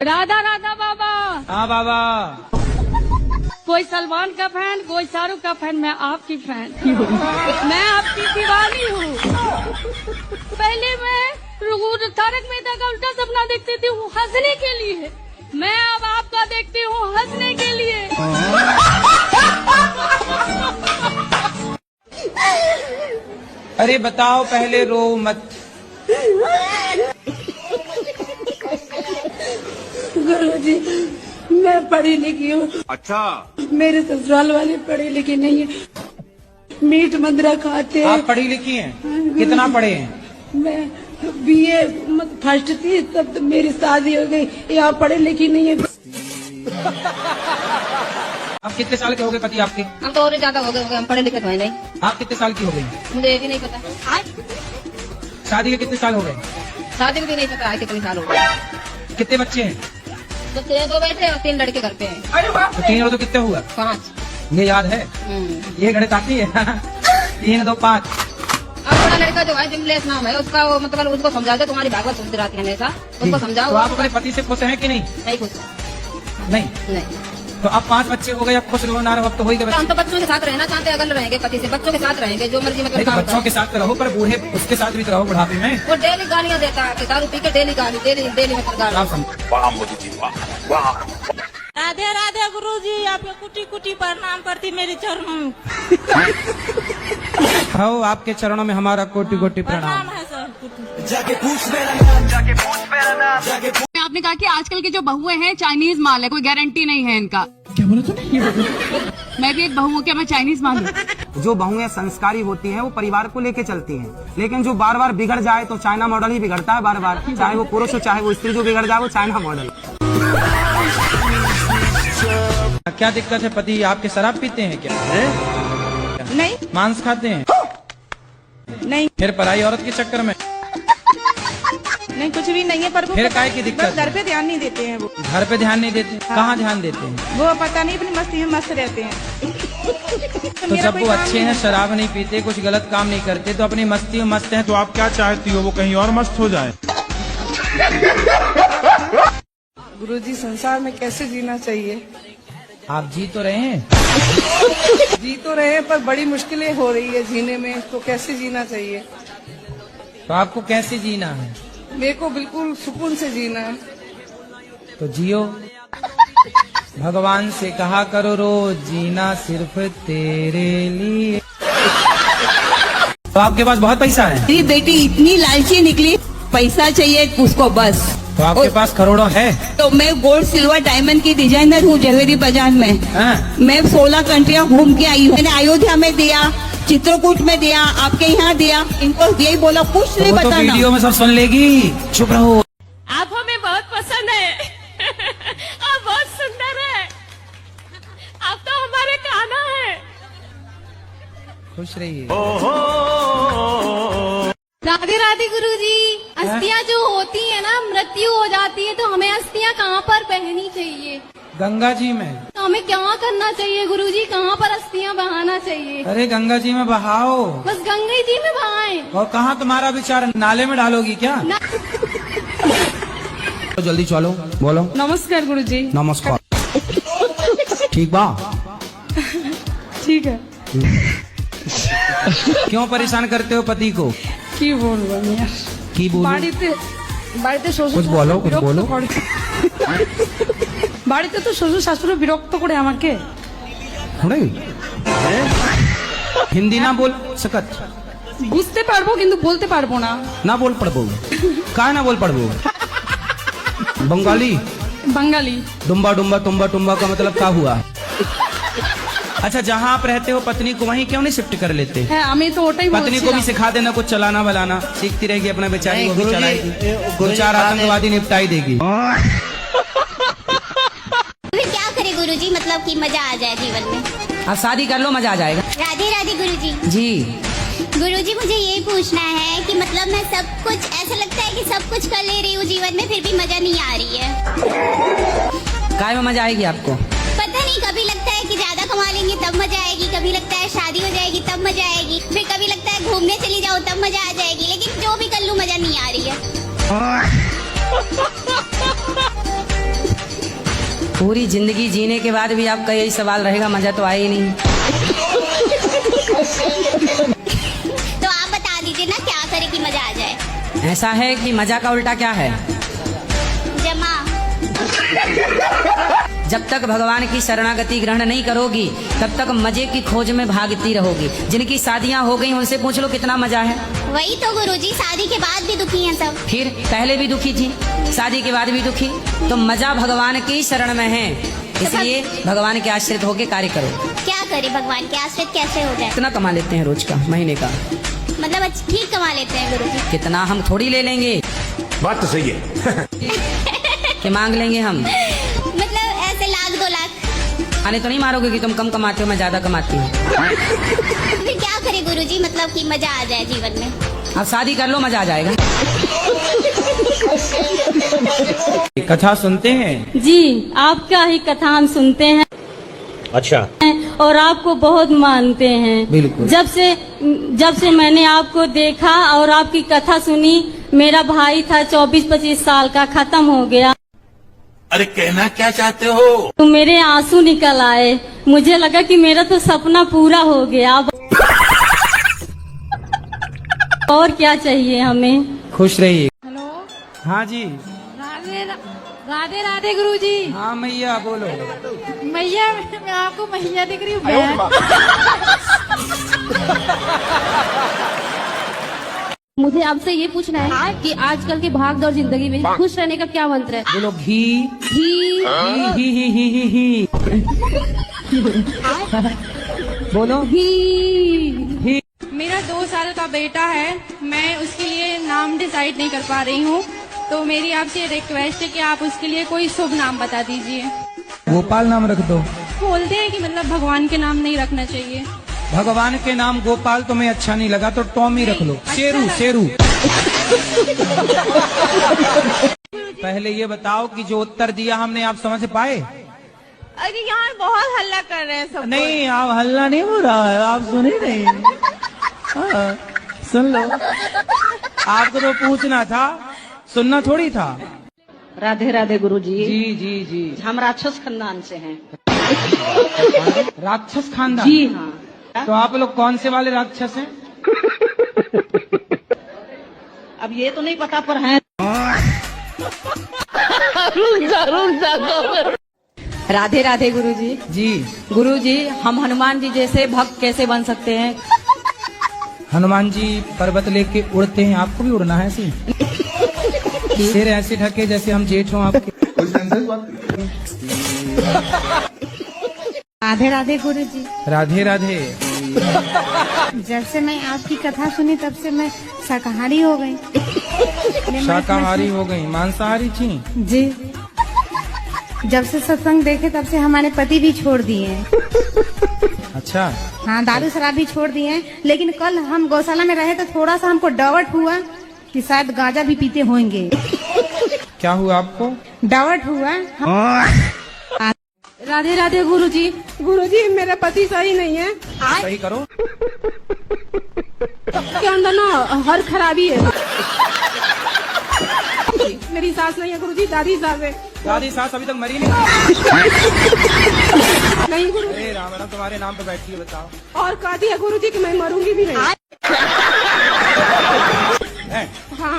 राधा राधा बाबा। हाँ बाबा। कोई सलमान का फैन, कोई शाहरुख का फैन, मैं आपकी फैन मैं आपकी दीवानी हूँ। पहले मैं तारक मेहता का उल्टा सपना देखती थी वो हंसने के लिए, मैं अब आपका देखती हूँ हंसने के लिए। अरे बताओ पहले रो मत। गुरुजी, मैं पढ़ी लिखी हूँ। अच्छा। मेरे ससुराल वाले पढ़े लिखे नहीं है, मीट मदरा खाते हैं। आप पढ़ी लिखी हैं? कितना पढ़े हैं? मैं बीए फर्स्ट थी तब तो मेरी शादी हो गई। यहाँ पढ़े लिखी नहीं है। आप कितने साल के हो गए पति आपके? हम तो और ज्यादा हो गए, हम पढ़े लिखे तो है नहीं। आप कितने साल की हो गई? मुझे ये भी नहीं पता। शादी के कितने साल हो गए? शादी भी नहीं पता है कितने साल हो गए। कितने बच्चे हैं? तो 2 बेटे और 3 लड़के घर पे हैं। तो 3 और 2 कितने हुआ? 5। ये याद है? ये गणित आती है 3 2 5। अब बड़ा लड़का जो है जिमलेस नाम है उसका, वो मतलब उसको समझा दे, तुम्हारी भागवत सुनती रहती है हमेशा, उसको समझाओ। तो आप अपने पति से खुश हैं कि नहीं? नहीं खुश नहीं। नहीं। तो अब 5 बच्चे हो गए, अब खुश रहो ना रहो, अब तो हो ही गए। हम तो बच्चों के साथ रहना चाहते हैं, अगल रहेंगे पति से, बच्चों के साथ रहेंगे, जो मर्जी मतलब काम बच्चों के साथ तो रहो, पर बूढ़े उसके साथ भी तो रहो बुढ़ापे में। वो डेली गालियाँ देता है, दारू पी के डेली गाली, डेली मतलब गाली। आप समझो। वाह मोदी जी वाह। राधे राधे गुरुजी, आपके कुटी कुटी प्रणाम करती मेरी चरणों। हो आपके चरणों में हमारा कोटि कोटि प्रणाम। प्रणाम है सर। आपने कहा कि आजकल की जो बहुएं हैं चाइनीज माल है, कोई गारंटी नहीं है इनका। क्या बोला तूने? मैं भी एक बहू हूँ, क्या मैं चाइनीज माल हूँ? जो बहुएं संस्कारी होती हैं वो परिवार को लेके चलती हैं, लेकिन जो बार बार बिगड़ जाए तो चाइना मॉडल ही बिगड़ता है बार बार, चाहे वो पुरुष हो चाहे वो स्त्री, जो बिगड़ जाए वो चाइना मॉडल। क्या दिक्कत है पति आपके? शराब पीते हैं क्या? नहीं मांस खाते हैं? नहीं फिर पराई औरत के चक्कर में? नहीं, कुछ भी नहीं है, पर वो फिर काय की दिक्कत? घर पे ध्यान नहीं देते हैं। वो घर पे ध्यान नहीं देते? कहाँ ध्यान देते हैं? वो पता नहीं, अपनी मस्ती में मस्त रहते हैं। तो जब वो अच्छे हैं, शराब नहीं पीते, कुछ गलत काम नहीं करते, तो अपनी मस्ती में मस्त हैं, तो आप क्या चाहती हो वो कहीं और मस्त हो जाए? गुरुजी, संसार में कैसे जीना चाहिए? आप जी तो रहे हैं? जी तो रहे हैं, पर बड़ी मुश्किलें हो रही है जीने में, तो कैसे जीना चाहिए? तो आपको कैसे जीना है? मेरे को बिल्कुल सुकून से जीना है। तो जियो। भगवान से कहा करो रोज, जीना सिर्फ तेरे लिए। तो आपके पास बहुत पैसा है? मेरी बेटी इतनी लालची निकली, पैसा चाहिए उसको बस। तो आपके पास करोड़ों है? तो मैं गोल्ड सिल्वर डायमंड की डिजाइनर हूँ ज्वेलरी बाजार में। हाँ? मैं 16 कंट्रियाँ घूम के आई हूँ। मैंने अयोध्या में दिया, चित्रकूट में दिया, आपके यहाँ दिया, इनको यही बोला कुछ तो नहीं वो तो बताना। वीडियो में सब सुन लेगी, चुप रहो। आप हमें बहुत पसंद है आप बहुत सुंदर है, आप तो हमारे कान्हा है। खुश रहिए। राधे राधे गुरुजी। अस्थियां जो होती है ना, मृत्यु हो जाती है, तो हमें अस्थियां कहाँ पर बहनी चाहिए? गंगा जी में। तो हमें क्या करना चाहिए गुरुजी, कहाँ पर अस्थियां बहाना चाहिए? अरे गंगा जी में बहाओ। बस गंगा जी में बहाएं। और कहाँ तुम्हारा विचार, नाले में डालोगी क्या? तो जल्दी चलो, बोलो। नमस्कार गुरुजी। नमस्कार। ठीक बा? ठीक है। क्यों परेशान करते हो पति को? কি বলবো আমি আর? की बोलो? বাড়িতে শ্বশুর कुछ बोलो, कुछ बोलो। বাড়িতে তো শ্বশুর শাশুড়ি বিরক্ত করে আমাকে। हिंदी ना बोल सकत? বুঝতে পারবো কিন্তু বলতে পারবো না। ना बोल पड़बो? का ना बोल पड़बो? बंगाली? বাঙালি। डुम्बा डुम्बा तुम्बा टुम्बा का मतलब क्या हुआ? अच्छा, जहाँ आप रहते हो पत्नी को वहीं क्यों नहीं शिफ्ट कर लेते? হ্যাঁ আমি তো ওটাই पत्नी को भी सिखा देना कुछ चलाना बलाना, सीखती रहेगी, अपना बेचारी को भी चलाएगी, 2-4 आतंकवादी निपटाई देगी। फिर क्या करे गुरुजी, मतलब कि मजा आ जाए जीवन में? हाँ शादी कर लो, मजा आ जाएगा। राधे राधे गुरुजी। जी गुरुजी, मुझे ये पूछना है कि मतलब मैं सब कुछ, ऐसा लगता है कि सब कुछ कर ले रही हूँ जीवन में, फिर भी मजा नहीं आ रही है। काय में मजा आएगी आपको? पता नहीं, कभी लगता है कि ज्यादा कमा लेंगे तब मजा आएगी, कभी लगता है शादी हो जाएगी तब मजा आएगी, फिर कभी लगता है घूमने चली जाओ तब मजा आ जाएगी, लेकिन जो भी कर लूँ मजा नहीं आ रही है। पूरी जिंदगी जीने के बाद भी आपका यही सवाल रहेगा, मजा तो आया ही नहीं। तो आप बता दीजिए ना क्या करे कि मजा आ जाए। ऐसा है कि मजा का उल्टा क्या है? जमा। जब तक भगवान की शरणागति ग्रहण नहीं करोगी तब तक मजे की खोज में भागती रहोगी। जिनकी शादियां हो गई उनसे पूछ लो कितना मजा है। वही तो गुरुजी, शादी के बाद भी दुखी हैं सब। फिर पहले भी दुखी थी, शादी के बाद भी दुखी, तो मजा भगवान की शरण में है। इसलिए भगवान के आश्रित होके कार्य करो। क्या करे भगवान के आश्रित कैसे हो जाए? कितना कमा लेते हैं रोज का, महीने का? मतलब ठीक कमा लेते हैं गुरुजी। कितना हम थोड़ी ले लेंगे, बात तो सही है। कि मांग लेंगे हम। मतलब ऐसे लाख 2 लाख। आने तो नहीं मारोगे कि तुम कम कमाते हो मैं ज्यादा कमाती हूँ। फिर क्या करे गुरुजी, मतलब कि मजा आ जाए जीवन में? अब शादी कर लो, मजा आ जाएगा। कथा सुनते हैं? जी, आपका ही कथा हम सुनते हैं। अच्छा। और आपको बहुत मानते हैं। बिल्कुल। जब से मैंने आपको देखा और आपकी कथा सुनी, मेरा भाई था 24-25 साल का, खत्म हो गया। अरे कहना क्या चाहते हो? तो मेरे आंसू निकल आए, मुझे लगा कि मेरा तो सपना पूरा हो गया। अब और क्या चाहिए हमें? खुश रहिए। हेलो। हाँ जी। राधे राधे राधे गुरुजी। हाँ मैया बोलो। मैया, मैं आपको मैया दिख रही हूँ। मुझे आपसे ये पूछना है कि आजकल की भागदौड़ जिंदगी में खुश रहने का क्या मंत्र है? बोलो घी घी। ही बोलो घी। मेरा 2 साल का बेटा है, मैं उसके लिए नाम डिसाइड नहीं कर पा रही हूँ, तो मेरी आपसे रिक्वेस्ट है कि आप उसके लिए कोई शुभ नाम बता दीजिए। गोपाल नाम रख दो। बोलते हैं कि मतलब भगवान के नाम नहीं रखना चाहिए। भगवान के नाम गोपाल तुम्हें अच्छा नहीं लगा तो टॉमी रख लो। शेरू शेरू। पहले ये बताओ कि जो उत्तर दिया हमने आप समझ पाए? अरे यहाँ बहुत हल्ला कर रहे हैं सब। नहीं, आप हल्ला नहीं हो रहा है, आप सुने नहीं। हाँ, सुन लो। आपको तो पूछना था, सुनना थोड़ी था। राधे राधे गुरुजी। जी जी जी। हम राक्षस खानदान से हैं। राक्षस खानदान? जी हाँ। तो आप लोग कौन से वाले राक्षस हैं? अब ये तो नहीं पता पर हैं। राधे राधे गुरुजी। जी। गुरुजी, हम हनुमान जी जैसे भक्त कैसे बन सकते हैं? हनुमान जी पर्वत लेके उड़ते हैं, आपको भी उड़ना है ऐसे? सिर ऐसे ढके जैसे हम जेठ हों आपके। राधे राधे गुरुजी। राधे राधे। जब से मैं आपकी कथा सुनी तब से मैं शाकाहारी हो गई। शाकाहारी हो गई, मांसाहारी थी? जी। जब से सत्संग देखे तब से हमारे पति भी छोड़ दिए हैं। अच्छा। हाँ, दारू शराब भी छोड़ दिए हैं। लेकिन कल हम गौशाला में रहे तो थोड़ा सा हमको डाउट हुआ कि शायद गांजा भी पीते होंगे। क्या हुआ आपको? डाउट हुआ। राधे राधे गुरुजी। गुरुजी, मेरा पति सही नहीं है। सही करो। के अंदर ना हर खराबी है। मेरी सास नहीं है गुरुजी, दादी सास है। दादी सास अभी तक मरी नहीं? नहीं गुरु। अरे राम राम, तुम्हारे नाम पे बैठी है, बताओ। और कहा दिया गुरुजी कि मैं मरूंगी भी नहीं। हाँ।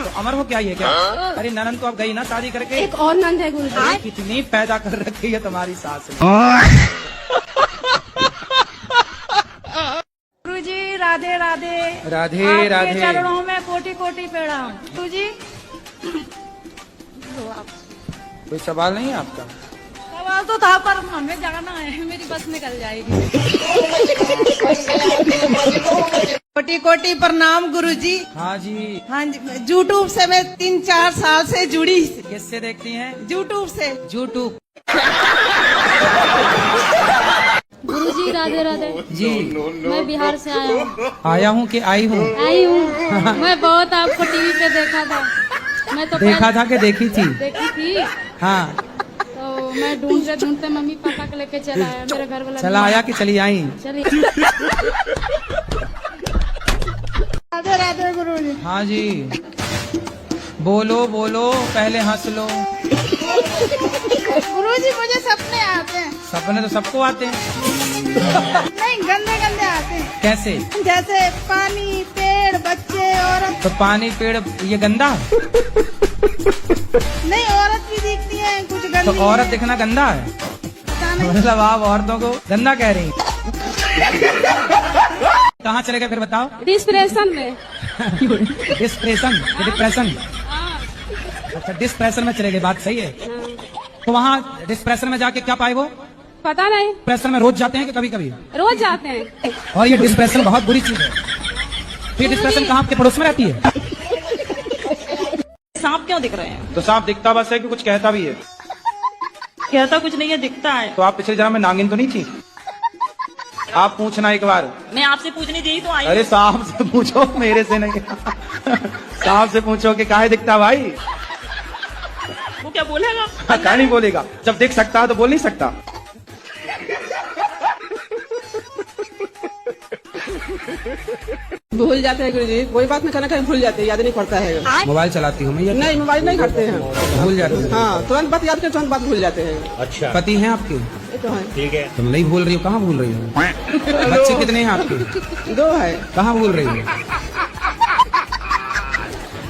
तो अमर हो क्या ये क्या? अरे ननद तो अब गई ना शादी करके। एक और नंद है गुरुजी। कितनी पैदा कर रखी है तुम्हारी सास ने। गुरुजी राधे राधे। राधे राधे। चरणों में कोटि कोटि प्रणाम। गुरुजी कोई सवाल नहीं है आपका? सवाल तो था पर हमें जाना है, मेरी बस निकल जाएगी। कोटि कोटि प्रणाम गुरुजी। हाँ जी। हाँ जी, यूट्यूब से मैं 3-4 साल से जुड़ी। किससे देखती हैं? यूट्यूब से। यूट्यूब। गुरुजी राधे राधे जी। मैं बिहार से आया हूँ। आया हूँ कि आई हूँ? आई हूँ। मैं बहुत आपको टीवी पे देखा था। मैं तो देखा था कि देखी थी? देखी थी। हाँ। तो मैं ढूंढते ढूंढते मम्मी पापा को लेके चला आया, मेरे घर वाला चला आया कि चली आई? चलिए। राधे राधे गुरुजी। हाँ जी। बोलो बोलो, पहले हंस लो। गुरुजी, मुझे सपने सपने तो सबको आते हैं। नहीं, गंदे गंदे आते हैं। कैसे? जैसे पानी, पेड़, बच्चे, औरत। तो पानी पेड़ ये गंदा? नहीं, औरत भी दिखती है कुछ तो गंदी औरत है। दिखना गंदा है? पता नहीं। मतलब आप औरतों को गंदा कह रही हैं। कहाँ चले गए फिर बताओ? डिस्प्रेशन में। Depression, depression. अच्छा, डिस्प्रेशन में चले गए, बात सही है। तो वहाँ डिस्प्रेशन में जाके क्या पाए वो? पता नहीं, डिप्रेशन में रोज जाते हैं कि कभी कभी? रोज जाते हैं। और ये डिस्प्रेशन बहुत बुरी चीज है। ये डिस्प्रेशन कहाँ आपके पड़ोस में रहती है? सांप क्यों दिख रहे हैं? तो सांप दिखता बस है कि कुछ कहता भी है? कहता कुछ नहीं है, दिखता है। तो आप पिछले जन्म में नागिन तो नहीं थी? आप पूछना एक बार। मैं आपसे पूछने दी तो आई। अरे सांप से पूछो, मेरे से नहीं। सांप से पूछो कि काहे दिखता भाई? वो क्या बोलेगा? क्या नहीं बोलेगा? जब देख सकता है तो बोल नहीं सकता। भूल जाते हैं गुरुजी, कोई बात नहीं, कहीं भूल जाते हैं, याद नहीं पड़ता है। मोबाइल चलाती हूँ मैं? नहीं, मोबाइल नहीं करते हैं। भूल जाती हूँ। हाँ, तुरंत बात याद कर, तुरंत बात भूल जाते हैं। अच्छा, पति हैं आपके? ये तो है। ठीक है। तुम नहीं भूल रही हो? कहाँ भूल रही हो? बच्चे कितने हैं आपके? 2 है। कहाँ भूल रही हो?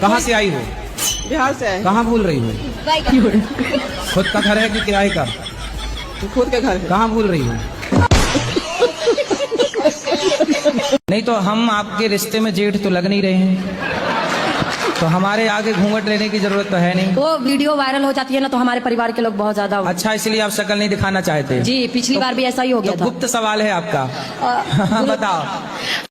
कहाँ से आई हो? बिहार से है। कहाँ भूल रही हो? खुद का घर है कि किराए का? खुद के घर है। कहाँ भूल रही हो? नहीं तो हम आपके रिश्ते में जेठ तो लग नहीं रहे हैं, तो हमारे आगे घूंघट लेने की जरूरत तो है नहीं। वो वीडियो वायरल हो जाती है ना, तो हमारे परिवार के लोग बहुत ज्यादा। अच्छा, इसलिए आप शक्ल नहीं दिखाना चाहते? जी, पिछली बार भी ऐसा ही हो गया था। गुप्त सवाल है आपका। बताओ।